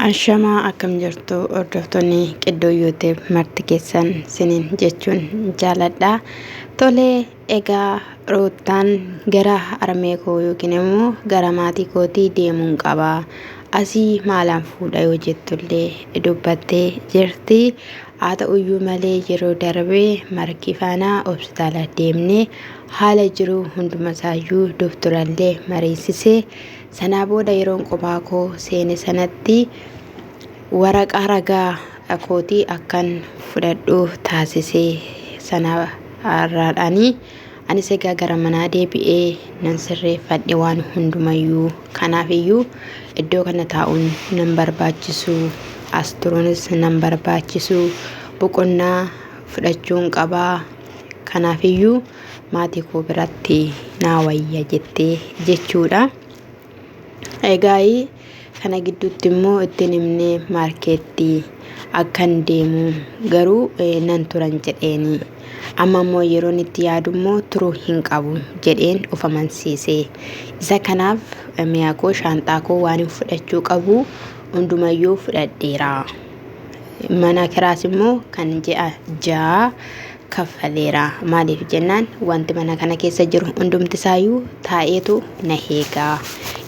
Ashamaa akkam jirtu hordoftoonni Qiddoo YouTube marti keessan sinin jechuun jaaladha. Tolee, egaa Ruutaan gara harmee koo yookiin immoo gara maatii kootii deemuun qaba. Asii maalaan fuudha yoo jettullee dubbattee jirti. Haa ta'uyyuu malee yeroo darbee markii faana hospitaala deemnee haala jiru hundumaasayyuu doktorallee mariisisee sanaa booda yeroon kophaa koo seene sanatti waraqaa ragaa kootii akkan fudhadhu taasisee sana har'aadhaanii anis egaa gara manaa deebi'ee nan sirreeffadhe waan hundumayyuu. Kanaafiyyuu iddoo kana taa'uun nan barbaachisu, as turuunis nan barbaachisu, boqonnaa fudhachuun qabaa. Kanaafiyyuu maatii koo biratti naa wayya jechuudha. Egaa kana gidduutti immoo ittiin himnee maarkeetti akkan deemu garuu nan turan jedheeni. Amma immoo yeroon itti yaadu immoo turuu hin qabu jedheen of amansiise. Isa kanaaf mi'a koo shaanxaa koo waan hin fudhachuu qabu hundumayyuu fudhadheera. Mana kiraas immoo kan ji'a 6 kaffaleera. Maaliif jennaan wanti mana kana keessa jiru hundumti isaayyuu taa'eetu na eegaa.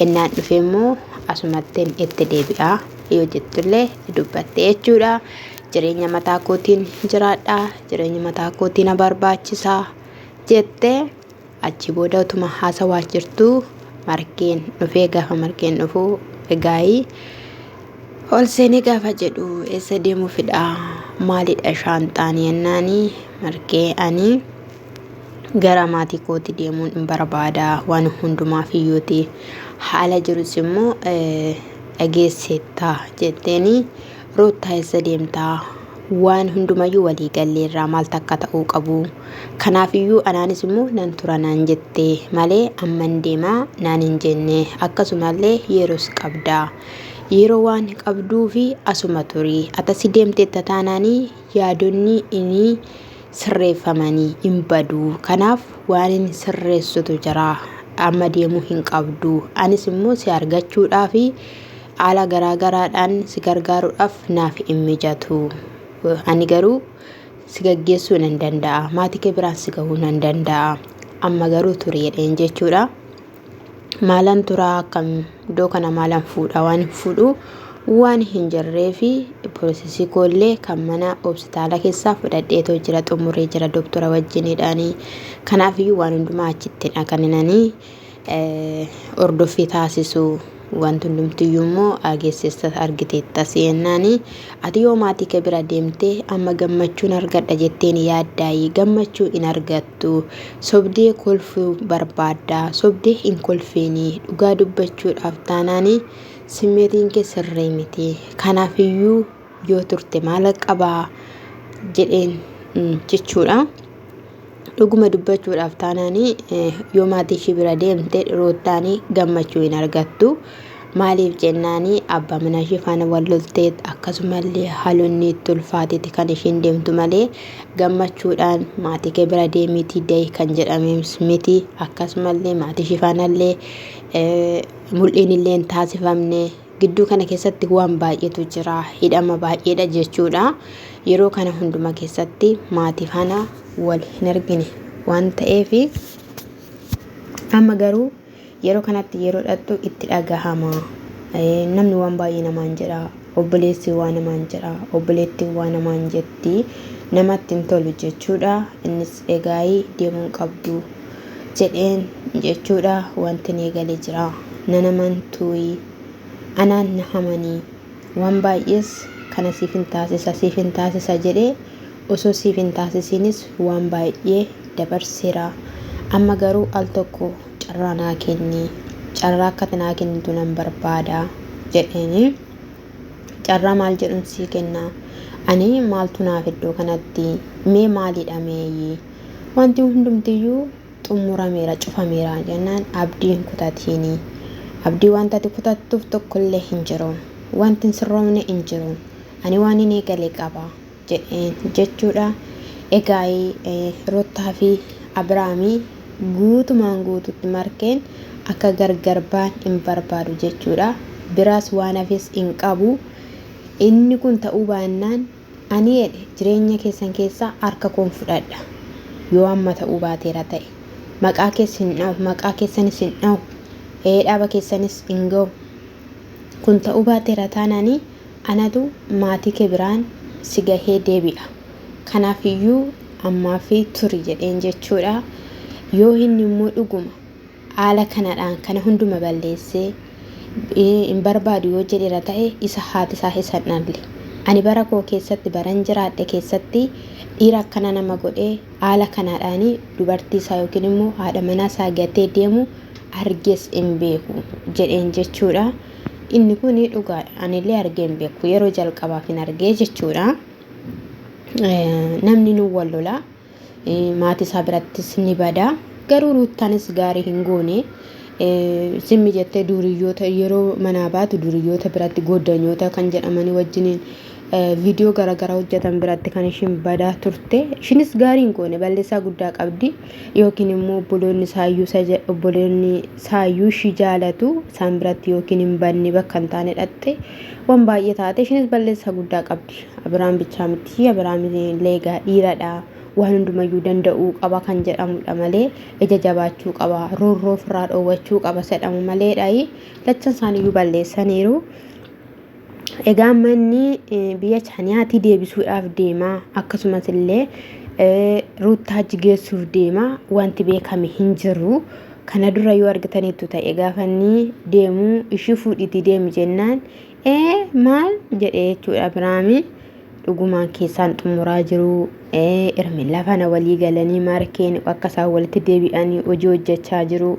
Innaan dhufe immoo asumattiin itti deebi'a yoo jettullee dubbatte jechuudha. Jireenya mataa kootiin jiraadha, jireenya mataa kootii na barbaachisaa jettee achi booda utuma haasawaa jirtu markeen dhufee gaafa markeen dhufu egaa ol seenee gaafa jedhu eessa deemuufidha, maalidha shaanxaan jennaanii markee ani gara maatii kootii deemuun hin barbaada waan hundumaaf iyyuuti. Haala jirus immoo dhageesseetta jetteeni. Ruutaa eessa deemtaa? Waan hundumayyuu walii galleerraa maal takka ta'uu qabu. Kanaafiyyuu anaanis immoo nan tura naan jettee malee amman deemaa naan hin jenne. Akkasumallee yeroos qabdaa. Yeroo waan qabduu fi asuma turii. Atasi deemtee tataanaanii yaadonni inni sirreeffamanii hin badu. Kanaaf waan inni sirreessutu jira. Amma deemuu hin qabdu. Anis immoo si argachuudhaa fi haala garaagaraadhaan si gargaaruudhaaf naaf hin mijatu. Ani garuu si gaggeessuu nan danda'a. Maatii kee biraan si gahuu nan danda'a. Amma garuu tureedhaan jechuudha. Maalan turaa akkam iddoo kana maalan fuudha waan hin fuudhu waan hin jirree fi piroosesii koollee kan mana hospitaala keessaa fudhadheetoo jira, xumuree jira doktora wajjiniidhaanii. Kanaafiyyuu waan hundumaa achitti dhaqaninanii hordoffii taasisu. Wanti hundumtiyyuu immoo ageessisa argiteettas jennaanii ati yoo maatii kee bira deemtee amma gammachuun argadha jetteen yaaddaayi gammachuu hin argattu. Sobdee kolfuu barbaadda, sobdee hin kolfiinii dhugaa dubbachuudhaaf taanaanii simmeetiin kee sirrii miti. Kanaafiyyuu yoo turte maal qabaa jedheen jechuudha. Dhuguma dubbachuudhaaf taanaanii yoo maatii ishee bira deemte Ruutaanii gammachuu hin argattu. Maaliif jennaanii abbaa manaa ishee faana wal loltee akkasumallee haalonni itti ulfaateeti kan isheen deemtu malee gammachuudhaan maatii kee bira deemiitii dahi kan jedhames miti. Akkasumallee maatii ishee faanallee mul'iin illee hin taasifamne. Gidduu kana keessatti waan baay'eetu jira, hidhama baay'eedha jechuudha. Yeroo kana hunduma keessatti maatii faana wal hin argine waan ta'eef amma garuu yeroo kanatti yeroo dhattu itti dhagahama. Namni waan baay'ee namaan jedha, obboleessi waan namaan jedha, obboleettiin waan namaan jetti, namatti hin tolu jechuudha. Innis egaa deemuun qabdu jedheen jechuudha. Wanti ni galee jira nana mantuuyi anaan na hamanii waan baay'ees kana siif hin taasisa jedhee osoo siif hin taasisinis waan baay'ee dabarseera. Amma garuu al tokko carraa naa kenni, carraa akkati naa kennitu nan barbaada jedheeni. Carraa maal jedhuun sii kenna? Ani maaltu naaf iddoo kanatti mee maalidha meeyyi? Wanti hundumtiyyuu xumurameera, cufameera jennaan abdiin kutatiini. Abdii wanta ati kutattuuf tokkollee hin jiru. Wanti hin sirroomne hin jiru. Ani waan hin eegale qaba jedheen jechuudha. Egaa Ruutaa fi Abiraamii guutumaan guututti markeen akka gargar ba'an hin barbaadu jechuudha. Biraas waan hafes hin qabu. inni kun ta'uu baannaan ani jireenya keessan keessa harka koon fudhadha yoo amma ta'uu baateera ta'e maqaa keessanis hin dha'u dhaaba keessanis hin ga'u kun ta'uu baateera taanani anatu maatii kee biraan si gahee deebi'a kanaafiyyuu ammaa fi turi jedheen jechuudha yoo inni immoo dhuguma haala kanadhaan kana hunduma balleessee hin barbaadu yoo jedheera ta'e isa haati isaa hisan dhalle ani bara koo keessatti baran jiraadhe keessatti dhiira akkana nama godhee haala kanadhaan dubartii isaa yookiin immoo haadha manaa isaa gatee deemu argees hin beeku jedheen jechuudha inni kun dhugaadha anillee argee hin beeku yeroo jalqabaaf hin argee jechuudha namni nu wallola maatii isaa birattis ni bada garuu ruuttaanis gaarii hin goone simmi jettee duriyyoota yeroo manaa baatu duriyyoota biratti goddanyoota kan jedhamanii wajjiniin viidiyoo garaagaraa hojjetan biratti kan ishiin badaa turte ishiinis gaarii hin goone balleessaa guddaa qabdi yookiin immoo obboloonni saayyuu ishii jaalatu isaan biratti yookiin hin banne bakka hin taane dhatte waan baay'ee taate ishiinis balleessaa guddaa qabdi abiraam bichaa miti abiraam leegaa dhiiradha waan hundumayyuu danda'uu qaba kan jedhamudha malee ija jabaachuu qaba roorroo ofirraa dhoowwachuu qaba jedhamu maleedha lachan isaaniiyyuu balleessaniiru egaa manni biyya chaaniyaatti deebisuudhaaf deema akkasumas illee ruuttaa jigeessuuf deema wanti beekame hin jiru kana dura yoo argitaniitu ta'e gaafanni deemu ishii fuudhiti deemi jennaan maal jedhee jechuudha abiraami dhugumaan keessaan xumuraa jiru irmi lafana walii galanii maarkeen akka isaan walitti deebi'anii hojii hojjechaa jiru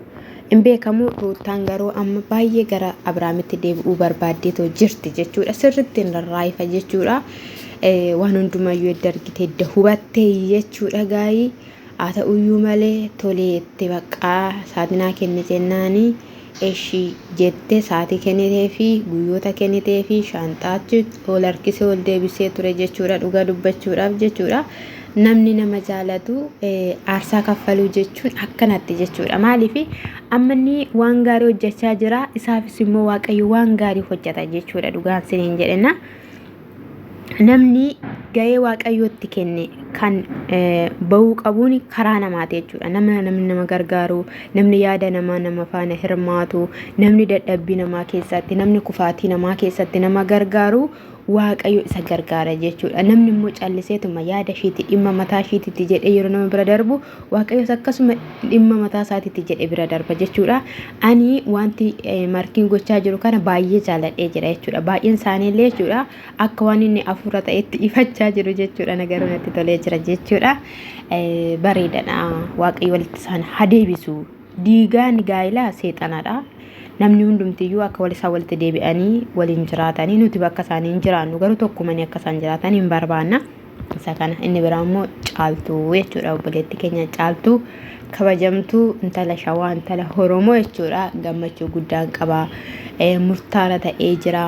hin beekamu ruuttaan garuu amma baay'ee gara abiraamitti deebi'uu barbaaddeetoo jirti jechuudha sirriitti hin rarraayifa jechuudha waan hundumayyuu edda argite edda hubattee jechuudha gaayii haa ta'uyyuu malee toleetti baqqaa saatinaa kenne jennaanii eshi jette saatii kennitee fi guyyoota kennitee fi shaanxaachi ol harkisee ol deebisee ture jechuudha dhugaa dubbachuudhaaf jechuudha namni nama jaalatu aarsaa kaffaluu jechuun akkanatti jechuudha maaliif ammanni waan gaarii hojjechaa jira isaafis immoo waaqayyo waan gaarii hojjeta jechuudha dhugaan siniin jedhena namni gahee waaqayyootti kenne kan bahuu qabuun karaa namaati jechuudha namni nama gargaaru namni yaada nama faana hirmaatu namni dadhabbii namaa keessatti namni kufaatii namaa keessatti nama gargaaru waaqayyo isa gargaara jechuudha namni immoo calliseetuma yaada ishiitti dhimma mataa ishiitti jedhee yeroo nama bira darbu waaqayyo akkasuma dhimma mataa isaatiitti jedhee bira darba jechuudha ani wanti markiin gochaa jiru kana baay'ee jaaladhee jira jechuudha baay'een isaaniillee jechuudha akka waan inni afuura ta'etti ifachaa jiru jechuudha nagaruun itti tolee jira jechuudha bareedadha waaqayyo walitti isaan hadeebisu diigaan gaa'ilaa seexanadha namni hundumtiyyuu akka walisaa walitti deebi'anii waliin jiraatanii nuti bakka isaanii hin jiraannu garuu tokkumanii akka isaan jiraatan hin barbaanna isa kana inni biraa immoo caaltuu jechuudha obboleetti keenya caaltuu kabajamtuu intala shawaa intala oromoo jechuudha gammachuu guddaan qaba murtaara ta'ee jira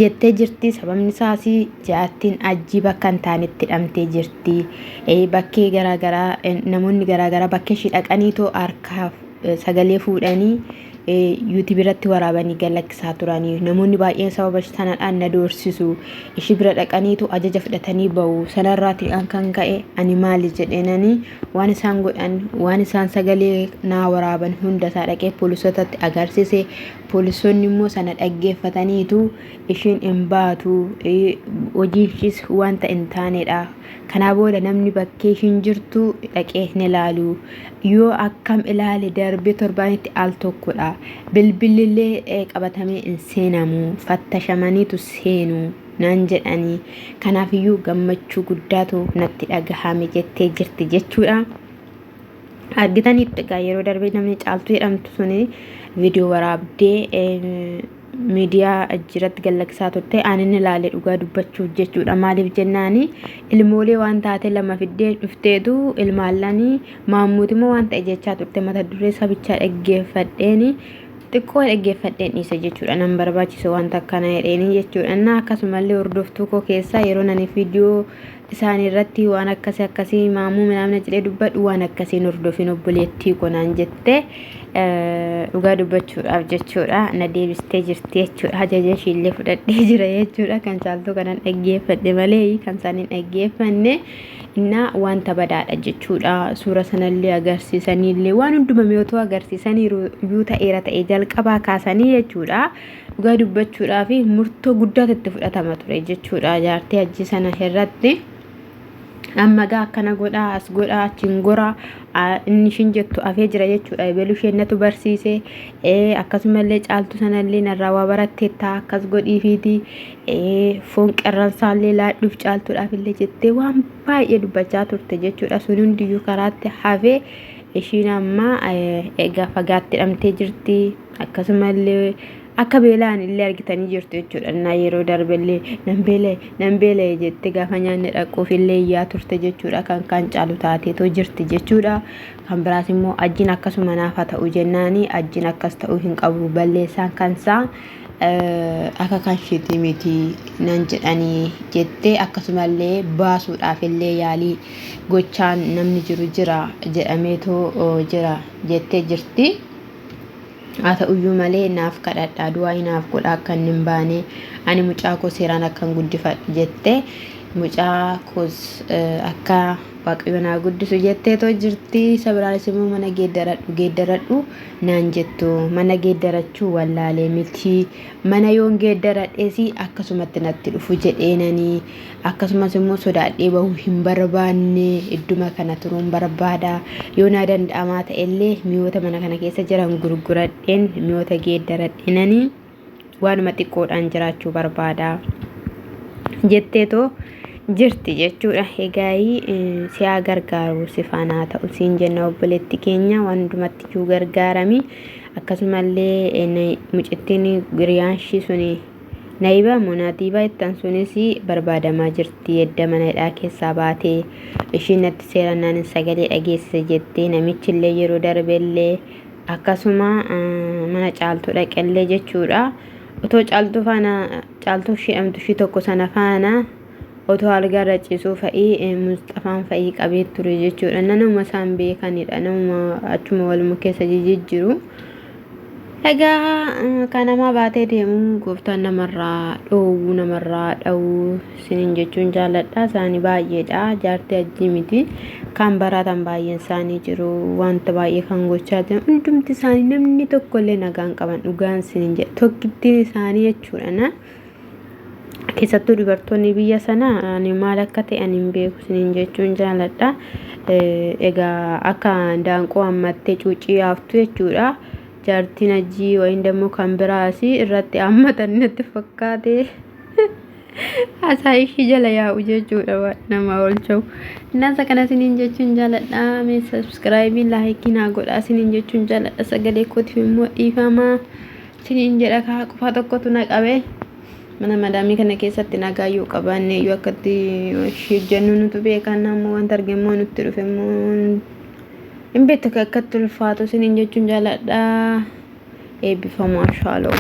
jettee jirti sababni isaas jaattiin ajjii bakka hin taanetti hidhamtee jirti bakkee garaagaraa namoonni garaagaraa bakkee ishii dhaqaniitoo harkaaf sagalee fuudhanii yuutii biratti waraabanii galakkisaa turanii namoonni baay'een sababa sanadhaan na doorsisu ishii bira dhaqaniitu ajaja fudhatanii ba'u sanarraati kan ka'e ani maali jedheenanii waan isaan godhan waan isaan sagalee naa waraaban hunda isaa dhaqee poolisotatti agarsiise poolisoonni immoo sana dhaggeeffataniitu ishiin hin baatu hojiinshis wanta hin taanedha kanaa booda namni bakkee ishiin jirtu dhaqee hin ilaalu yoo akkam ilaale darbee torbaanitti al tokkodha bilbilillee qabatamee hin seenamu fattashamaniitu seenu nan jedhanii kanaafiyyuu gammachuu guddaatu natti dhagahame jettee jirti jechuudha argitanitti yeroo darbee namni caaltuu jedhamtu suni viidiyoo waraabdee miidiyaa ajjiratti galakkisaa turte aanin ilaalee dhugaa dubbachuuf jechuudha maaliif jennaani ilmoolee waan taate lama fiddee dhufteetu ilmaallanii maammuuti immoo waan ta'e jechaa turte mata duree sabichaa dhaggeeffadheeni xiqqoo dhaggeeffadheen dhiise jechuudha nan barbaachisu wanta akkana jedheeni jechuudha na akkasumallee hordoftuu koo keessaa yeroo nani viidiyoo isaanii irratti waan akkasii maamuu midhaan jedhee dubbadhu waan akkasiin hordofin obboleettii konaan jette dhugaa dubbachuudhaaf jechuudha na deebistee jirti jechuudha hajaja ishiillee fudhadhee jira jechuudha kan caaltuu kanan dhaggeeffadhe malee kan isaaniin dhaggeeffanne inna wanta badaadha jechuudha suura sanallee agarsiisanillee waan hundumame otoo agarsiisanii yuu ta'eera ta'ee jalqabaa kaasanii jechuudha dhugaa dubbachuudhaaf murtoo guddaa itti fudhatama ture jechuudha jaartii hajji sana irratti amma gaa akkana godhaa as godhaa achiin goraa inni ishiin jettu afee jira jechuudha beelu isheenatu barsiise akkasumallee caaltu sanallee narraa waa baratteetta akkas godhiifiiti foon qerransaallee laadhuuf caaltuudhaaf illee jettee waan baay'ee dubbachaa turte jechuudha sun hundiyyuu karaatti hafee ishiin amma egaa fagaatti hidhamtee jirti akkasumallee akka beelaan illee argitanii jirtu jechuudha na yeroo darbellee nan beela jette gaafa nyaanne dhaquuf illee yaa turte jechuudha kan caalu taateetoo jirti jechuudha kan biraas immoo ajjiin akkasuma naafa ta'u jennaani ajjiin akkas ta'uu hin qabu balleessaan kansaa akka kan shiitii miti nan jedhanii jettee akkasumallee baasuudhaaf illee yaalii gochaan namni jiru jira jedhameetoo jira jettee jirti. haa ta'uyyuu malee naaf kadhadhaa du'aa naaf godhaa akka hin baane ani mucaa koo seeraan akkan guddifadhu jette mucaa koos akka waaqayyo naa guddisu jetteetoo jirti sabiraanis immoo mana geeddaradhu naan jettu mana geeddarachuu wallaalee miti mana yoon geeddaradheesi akkasumatti natti dhufu jedheenanii akkasumas immoo sodaadhee bahuu hin barbaanne idduma kana turuun barbaada yoo naa danda'amaa ta'ellee mi'oota mana kana keessa jiran gurguradheen mi'oota geeddaradheenanii waanuma xiqqoodhaan jiraachuu barbaada jetteetoo jirti jechuudha egaayii siyaa gargaaru sifaanaa ta'u siin jenna obboleetti keenya waan hundumatti iyyuu gargaarami akkasumallee mucittiin giriyaanshii suni naiba monaatiibaa ittaan sunis barbaadamaa jirti edda manadhaa keessaa baatee ishiin natti seerannaan sagalee dhageessise jettee namichillee yeroo darbellee akkasuma mana caaltuu dhaqellee jechuudha otoo caaltuu faana caaltuu shi'amtu shi tokko sana faana otoo algaarra ciisuu fa'ii Mustafaan fa'ii qabee ture jechuudha nama isaan beekanidha nama achuma waluma keessa jijjiiru egaa kanama baatee deemu gooftaan namarraa dhawuu sinin jechuun jaalladha isaanii baay'eedha jaartii ajjii miti kan baratan baay'een isaanii jiru wanta baay'ee kan gochaa jiran hundumti isaanii namni tokkollee nagaan qaban dhugaan sinin jedhu tokkittiin isaanii jechuudha keessattuu dubartoonni biyya sana ani maal akka ta'an hin beeku sinin jechuun jaalladha egaa akka daanqoo hammattee cuucii haftu jechuudha jaartiin ajjii wayin dammoo kan biraasi irratti hammatan natti fakkaate asaayishi jala yaa'u jechuudha nama oolchuu innansa kana sinin jechuun jaalladha mee subscribe like naa godhaa sinin jechuun jaalladha sagalee kootiif immoo dhiifamaa sinin jedha kaa qofa tokkotu na qabe mana madaamii kana keessatti nagaayyuu qabaanne yoo akkatti jennu nutu beekan ammoo wanta argemmoo nutti dhufe immoo hin beektu akkatti ulfaatu sinin jechuun jaalladha eebbifamaa shaaloo